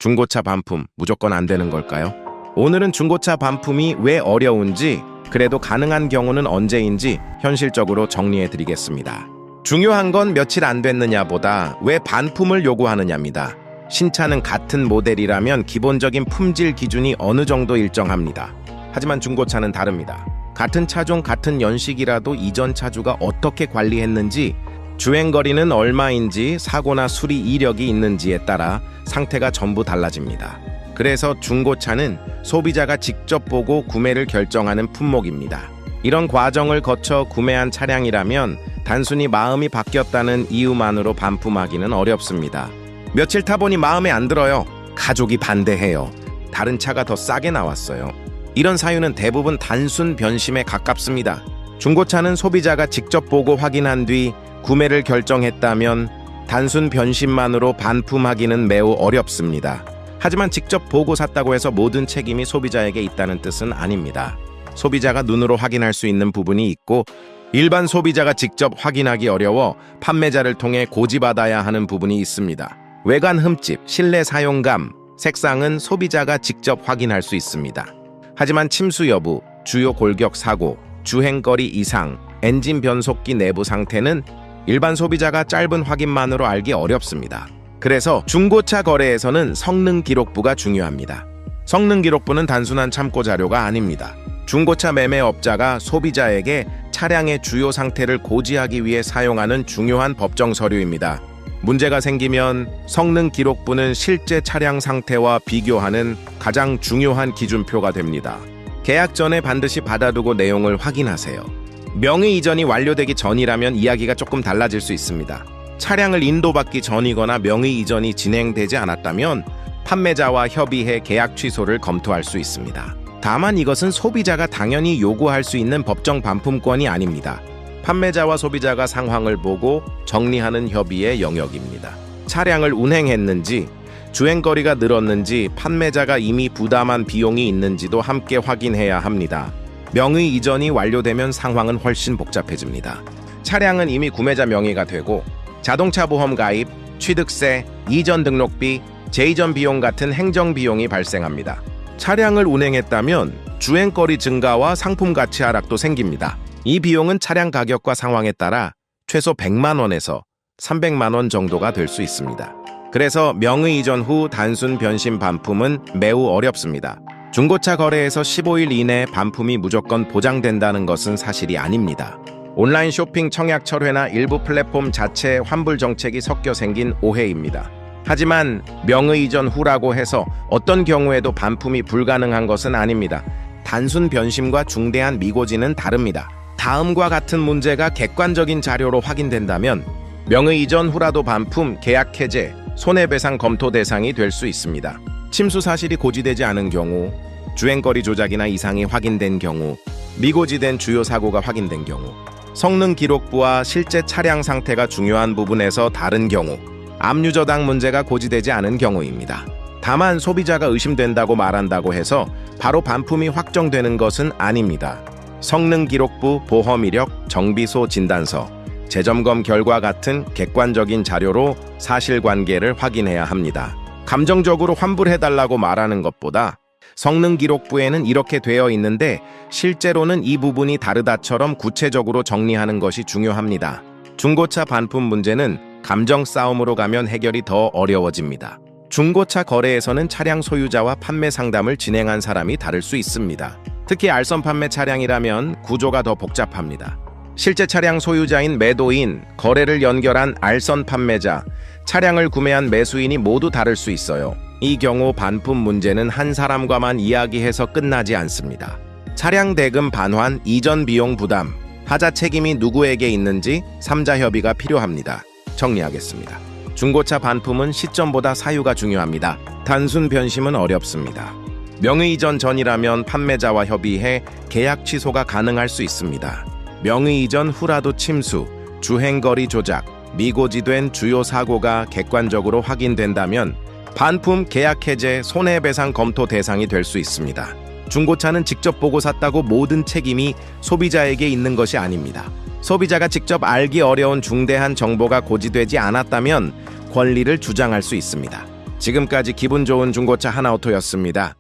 중고차 반품 무조건 안 되는 걸까요? 오늘은 중고차 반품이 왜 어려운지, 그래도 가능한 경우는 언제인지 현실적으로 정리해 드리겠습니다. 중요한 건 며칠 안 됐느냐보다 왜 반품을 요구하느냐입니다. 신차는 같은 모델이라면 기본적인 품질 기준이 어느 정도 일정합니다. 하지만 중고차는 다릅니다. 같은 차종, 같은 연식이라도 이전 차주가 어떻게 관리했는지, 주행거리는 얼마인지, 사고나 수리 이력이 있는지에 따라 상태가 전부 달라집니다. 그래서 중고차는 소비자가 직접 보고 구매를 결정하는 품목입니다. 이런 과정을 거쳐 구매한 차량이라면 단순히 마음이 바뀌었다는 이유만으로 반품하기는 어렵습니다. 며칠 타보니 마음에 안 들어요. 가족이 반대해요. 다른 차가 더 싸게 나왔어요. 이런 사유는 대부분 단순 변심에 가깝습니다. 중고차는 소비자가 직접 보고 확인한 뒤 구매를 결정했다면 단순 변심만으로 반품하기는 매우 어렵습니다. 하지만 직접 보고 샀다고 해서 모든 책임이 소비자에게 있다는 뜻은 아닙니다. 소비자가 눈으로 확인할 수 있는 부분이 있고, 일반 소비자가 직접 확인하기 어려워 판매자를 통해 고지받아야 하는 부분이 있습니다. 외관 흠집, 실내 사용감, 색상은 소비자가 직접 확인할 수 있습니다. 하지만 침수 여부, 주요 골격 사고, 주행거리 이상, 엔진 변속기 내부 상태는 일반 소비자가 짧은 확인만으로 알기 어렵습니다. 그래서 중고차 거래에서는 성능 기록부가 중요합니다. 성능 기록부는 단순한 참고 자료가 아닙니다. 중고차 매매업자가 소비자에게 차량의 주요 상태를 고지하기 위해 사용하는 중요한 법정 서류입니다. 문제가 생기면 성능 기록부는 실제 차량 상태와 비교하는 가장 중요한 기준표가 됩니다. 계약 전에 반드시 받아두고 내용을 확인하세요. 명의 이전이 완료되기 전이라면 이야기가 조금 달라질 수 있습니다. 차량을 인도받기 전이거나 명의 이전이 진행되지 않았다면 판매자와 협의해 계약 취소를 검토할 수 있습니다. 다만 이것은 소비자가 당연히 요구할 수 있는 법정 반품권이 아닙니다. 판매자와 소비자가 상황을 보고 정리하는 협의의 영역입니다. 차량을 운행했는지, 주행거리가 늘었는지, 판매자가 이미 부담한 비용이 있는지도 함께 확인해야 합니다. 명의 이전이 완료되면 상황은 훨씬 복잡해집니다. 차량은 이미 구매자 명의가 되고 자동차 보험 가입, 취득세, 이전 등록비, 재이전 비용 같은 행정 비용이 발생합니다. 차량을 운행했다면 주행거리 증가와 상품 가치 하락도 생깁니다. 이 비용은 차량 가격과 상황에 따라 최소 100만 원에서 300만 원 정도가 될 수 있습니다. 그래서 명의 이전 후 단순 변심 반품은 매우 어렵습니다. 중고차 거래에서 15일 이내 반품이 무조건 보장된다는 것은 사실이 아닙니다. 온라인 쇼핑 청약 철회나 일부 플랫폼 자체 환불 정책이 섞여 생긴 오해입니다. 하지만 명의 이전 후라고 해서 어떤 경우에도 반품이 불가능한 것은 아닙니다. 단순 변심과 중대한 미고지는 다릅니다. 다음과 같은 문제가 객관적인 자료로 확인된다면 명의 이전 후라도 반품, 계약 해제, 손해배상 검토 대상이 될 수 있습니다. 침수 사실이 고지되지 않은 경우, 주행거리 조작이나 이상이 확인된 경우, 미고지된 주요 사고가 확인된 경우, 성능 기록부와 실제 차량 상태가 중요한 부분에서 다른 경우, 압류 저당 문제가 고지되지 않은 경우입니다. 다만 소비자가 의심된다고 말한다고 해서 바로 반품이 확정되는 것은 아닙니다. 성능 기록부, 보험 이력, 정비소 진단서, 재점검 결과 같은 객관적인 자료로 사실관계를 확인해야 합니다. 감정적으로 환불해달라고 말하는 것보다 성능 기록부에는 이렇게 되어 있는데 실제로는 이 부분이 다르다처럼 구체적으로 정리하는 것이 중요합니다. 중고차 반품 문제는 감정 싸움으로 가면 해결이 더 어려워집니다. 중고차 거래에서는 차량 소유자와 판매 상담을 진행한 사람이 다를 수 있습니다. 특히 알선 판매 차량이라면 구조가 더 복잡합니다. 실제 차량 소유자인 매도인, 거래를 연결한 알선 판매자, 차량을 구매한 매수인이 모두 다를 수 있어요. 이 경우 반품 문제는 한 사람과만 이야기해서 끝나지 않습니다. 차량 대금 반환, 이전 비용 부담, 하자 책임이 누구에게 있는지 3자 협의가 필요합니다. 정리하겠습니다. 중고차 반품은 시점보다 사유가 중요합니다. 단순 변심은 어렵습니다. 명의 이전 전이라면 판매자와 협의해 계약 취소가 가능할 수 있습니다. 명의 이전 후라도 침수, 주행거리 조작, 미고지된 주요 사고가 객관적으로 확인된다면 반품, 계약 해제, 손해배상 검토 대상이 될 수 있습니다. 중고차는 직접 보고 샀다고 모든 책임이 소비자에게 있는 것이 아닙니다. 소비자가 직접 알기 어려운 중대한 정보가 고지되지 않았다면 권리를 주장할 수 있습니다. 지금까지 기분 좋은 중고차 하나오토였습니다.